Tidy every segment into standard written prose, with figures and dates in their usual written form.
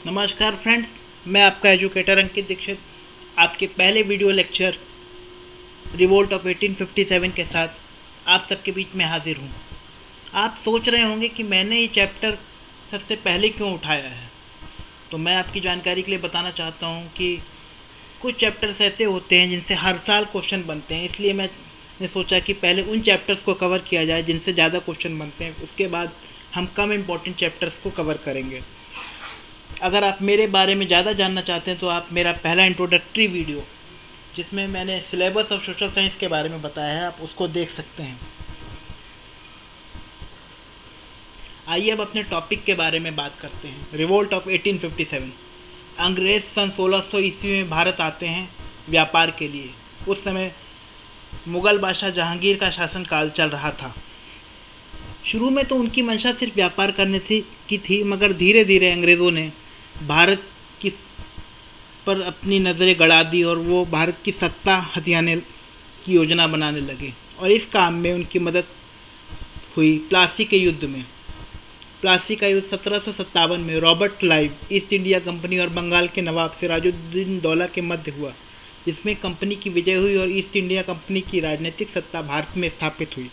नमस्कार फ्रेंड्स, मैं आपका एजुकेटर अंकित दीक्षित आपके पहले वीडियो लेक्चर रिवोल्ट ऑफ 1857 के साथ आप सबके बीच में हाजिर हूँ। आप सोच रहे होंगे कि मैंने ये चैप्टर सबसे पहले क्यों उठाया है, तो मैं आपकी जानकारी के लिए बताना चाहता हूँ कि कुछ चैप्टर्स ऐसे होते हैं जिनसे हर साल क्वेश्चन बनते हैं, इसलिए मैंने सोचा कि पहले उन चैप्टर्स को कवर किया जाए जिनसे ज़्यादा क्वेश्चन बनते हैं, उसके बाद हम कम इम्पोर्टेंट चैप्टर्स को कवर करेंगे। अगर आप मेरे बारे में ज़्यादा जानना चाहते हैं तो आप मेरा पहला इंट्रोडक्टरी वीडियो जिसमें मैंने सिलेबस ऑफ सोशल साइंस के बारे में बताया है, आप उसको देख सकते हैं। आइए अब अपने टॉपिक के बारे में बात करते हैं। Revolt of 1857। अंग्रेज सन 1600 ईस्वी में भारत आते हैं व्यापार के लिए। उस समय मुग़ल बादशाह जहांगीर का शासनकाल चल रहा था। शुरू में तो उनकी मंशा सिर्फ व्यापार करने की थी, मगर धीरे धीरे अंग्रेज़ों ने भारत की पर अपनी नज़रें गड़ा दी और वो भारत की सत्ता हथियाने की योजना बनाने लगे, और इस काम में उनकी मदद हुई प्लासी के युद्ध में। प्लासी का युद्ध 1757 में Robert Clive, east India company और बंगाल के नवाब सिराजुद्दौला दौला के मध्य हुआ, जिसमें कंपनी की विजय हुई और ईस्ट इंडिया कंपनी की राजनीतिक सत्ता भारत में स्थापित हुई।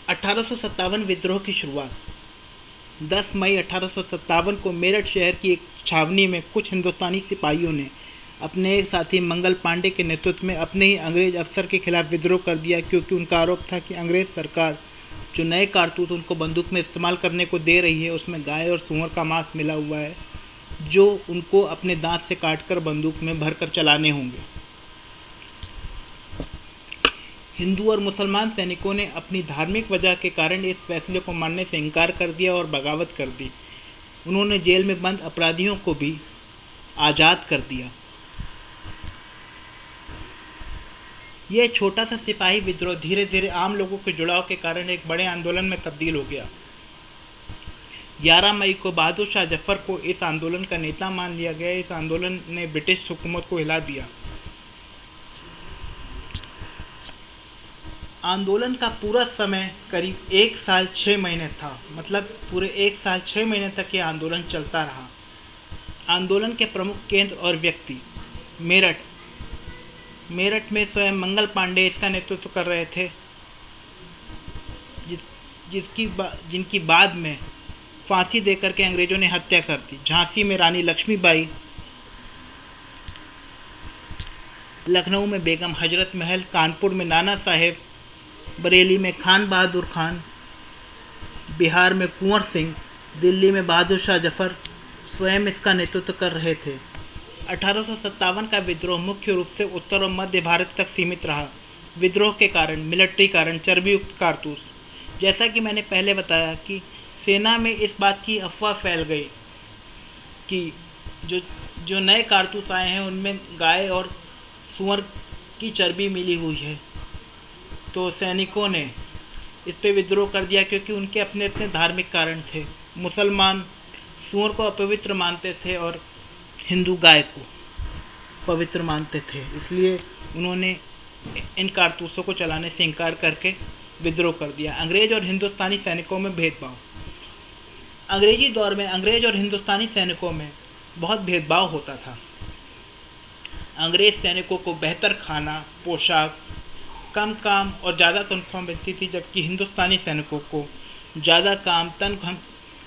1857 विद्रोह की शुरुआत। 10 मई 1857 को मेरठ शहर की एक छावनी में कुछ हिंदुस्तानी सिपाहियों ने अपने एक साथी मंगल पांडे के नेतृत्व में अपने ही अंग्रेज अफसर के खिलाफ विद्रोह कर दिया, क्योंकि उनका आरोप था कि अंग्रेज सरकार जो नए कारतूस उनको बंदूक में इस्तेमाल करने को दे रही है उसमें गाय और सूअर का मांस मिला हुआ है, जो उनको अपने दांत से काटकर बंदूक में भरकर चलाने होंगे। हिंदू और मुसलमान सैनिकों ने अपनी धार्मिक वजह के कारण इस फैसले को मानने से इनकार कर दिया और बगावत कर दी। उन्होंने जेल में बंद अपराधियों को भी आज़ाद कर दिया। यह छोटा सा सिपाही विद्रोह धीरे धीरे आम लोगों के जुड़ाव के कारण एक बड़े आंदोलन में तब्दील हो गया। 11 मई को बहादुर शाह जफर को इस आंदोलन का नेता मान लिया गया। इस आंदोलन ने ब्रिटिश हुकूमत को हिला दिया। आंदोलन का पूरा समय करीब 1 साल 6 महीने था, मतलब पूरे 1 साल 6 महीने तक ये आंदोलन चलता रहा। आंदोलन के प्रमुख केंद्र और व्यक्ति मेरठ में स्वयं मंगल पांडे इसका नेतृत्व कर रहे थे, जिनकी बाद में फांसी देकर के अंग्रेजों ने हत्या कर दी। झांसी में रानी लक्ष्मीबाई, लखनऊ में बेगम हजरत महल, कानपुर में नाना साहेब, बरेली में खान बहादुर खान, बिहार में कुंवर सिंह, दिल्ली में बहादुर शाह जफर स्वयं इसका नेतृत्व कर रहे थे। 1857 का विद्रोह मुख्य रूप से उत्तर और मध्य भारत तक सीमित रहा। विद्रोह के कारण मिलिट्री कारण चर्बी युक्त कारतूस। जैसा कि मैंने पहले बताया कि सेना में इस बात की अफवाह फैल गई कि जो नए कारतूस आए हैं उनमें गाय और सूअर की चर्बी मिली हुई है, तो सैनिकों ने इस पे विद्रोह कर दिया, क्योंकि उनके अपने अपने धार्मिक कारण थे। मुसलमान सूअर को अपवित्र मानते थे और हिंदू गाय को पवित्र मानते थे, इसलिए उन्होंने इन कारतूसों को चलाने से इनकार करके विद्रोह कर दिया। अंग्रेज और हिंदुस्तानी सैनिकों में भेदभाव। अंग्रेजी दौर में अंग्रेज और हिंदुस्तानी सैनिकों में बहुत भेदभाव होता था। अंग्रेज सैनिकों को बेहतर खाना, पोशाक, कम काम और ज़्यादा तनख्वाह मिलती थी, जबकि हिंदुस्तानी सैनिकों को ज़्यादा काम,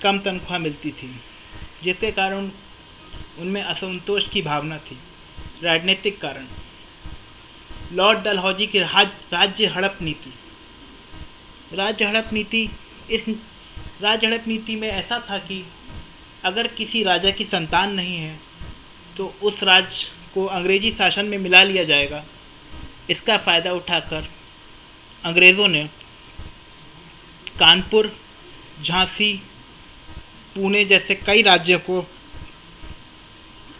कम तनख्वाह मिलती थी, जिसके कारण उनमें असंतोष की भावना थी। राजनीतिक कारण। लॉर्ड डलहौजी की राज्य हड़प नीति। राज्य हड़प नीति में ऐसा था कि अगर किसी राजा की संतान नहीं है तो उस राज्य को अंग्रेजी शासन में मिला लिया जाएगा। इसका फ़ायदा उठाकर अंग्रेज़ों ने कानपुर, झांसी, पुणे जैसे कई राज्यों को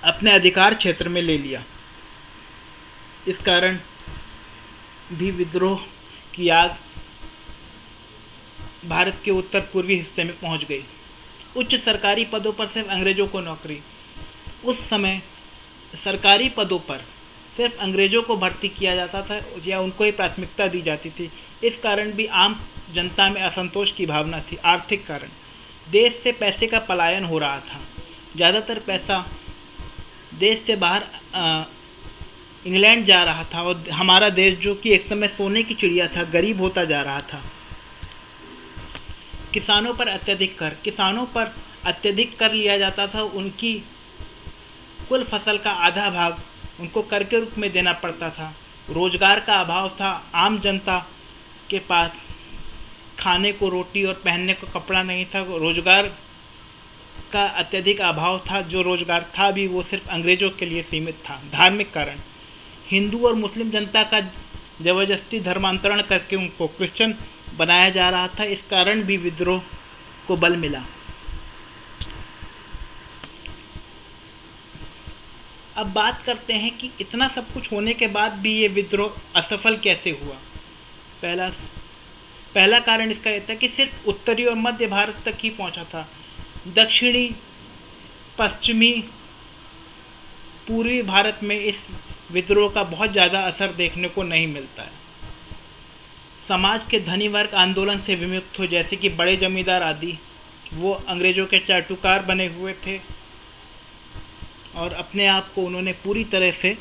अपने अधिकार क्षेत्र में ले लिया। इस कारण भी विद्रोह की आग भारत के उत्तर पूर्वी हिस्से में पहुंच गई। उच्च सरकारी पदों पर सिर्फ अंग्रेजों को नौकरी। उस समय सरकारी पदों पर सिर्फ अंग्रेज़ों को भर्ती किया जाता था या उनको ही प्राथमिकता दी जाती थी। इस कारण भी आम जनता में असंतोष की भावना थी। आर्थिक कारण, देश से पैसे का पलायन हो रहा था। ज़्यादातर पैसा देश से बाहर इंग्लैंड जा रहा था और हमारा देश, जो कि एक समय सोने की चिड़िया था, गरीब होता जा रहा था। किसानों पर अत्यधिक कर लिया जाता था। उनकी कुल फसल का आधा भाग उनको कर के रूप में देना पड़ता था। रोजगार का अभाव था। आम जनता के पास खाने को रोटी और पहनने को कपड़ा नहीं था। रोजगार का अत्यधिक अभाव था। जो रोजगार था भी वो सिर्फ अंग्रेजों के लिए सीमित था। धार्मिक कारण, हिंदू और मुस्लिम जनता का जबरदस्ती धर्मांतरण करके उनको क्रिश्चियन बनाया जा रहा था। इस कारण भी विद्रोह को बल मिला। अब बात करते हैं कि इतना सब कुछ होने के बाद भी ये विद्रोह असफल कैसे हुआ। पहला कारण इसका यह था कि सिर्फ उत्तरी और मध्य भारत तक ही पहुंचा था। दक्षिणी, पश्चिमी, पूर्वी भारत में इस विद्रोह का बहुत ज़्यादा असर देखने को नहीं मिलता है। समाज के धनी वर्ग आंदोलन से विमुक्त हो, जैसे कि बड़े जमींदार आदि, वो अंग्रेजों के चाटुकार बने हुए थे और अपने आप को उन्होंने पूरी तरह से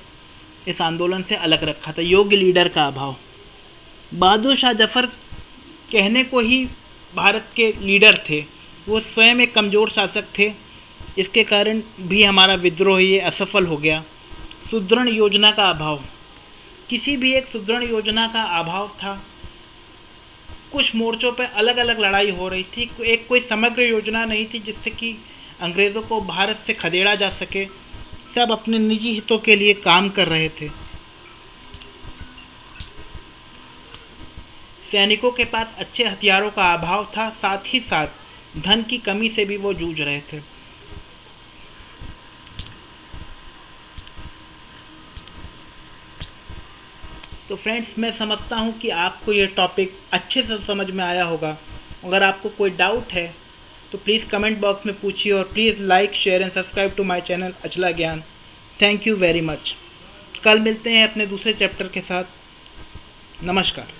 इस आंदोलन से अलग रखा था। योग्य लीडर का अभाव, बहादुर शाह जफर कहने को ही भारत के लीडर थे, वो स्वयं एक कमज़ोर शासक थे। इसके कारण भी हमारा विद्रोह ये असफल हो गया। सुदृढ़ योजना का अभाव, किसी भी एक सुदृढ़ योजना का अभाव था। कुछ मोर्चों पर अलग अलग लड़ाई हो रही थी। एक कोई समग्र योजना नहीं थी जिससे कि अंग्रेज़ों को भारत से खदेड़ा जा सके। सब अपने निजी हितों के लिए काम कर रहे थे। सैनिकों के पास अच्छे हथियारों का अभाव था, साथ ही साथ धन की कमी से भी वो जूझ रहे थे। तो फ्रेंड्स, मैं समझता हूँ कि आपको ये टॉपिक अच्छे से समझ में आया होगा। अगर आपको कोई डाउट है तो प्लीज़ कमेंट बॉक्स में पूछिए और please like, share and subscribe to my channel Achala Gyan. Thank you very much. कल मिलते हैं अपने दूसरे चैप्टर के साथ। नमस्कार।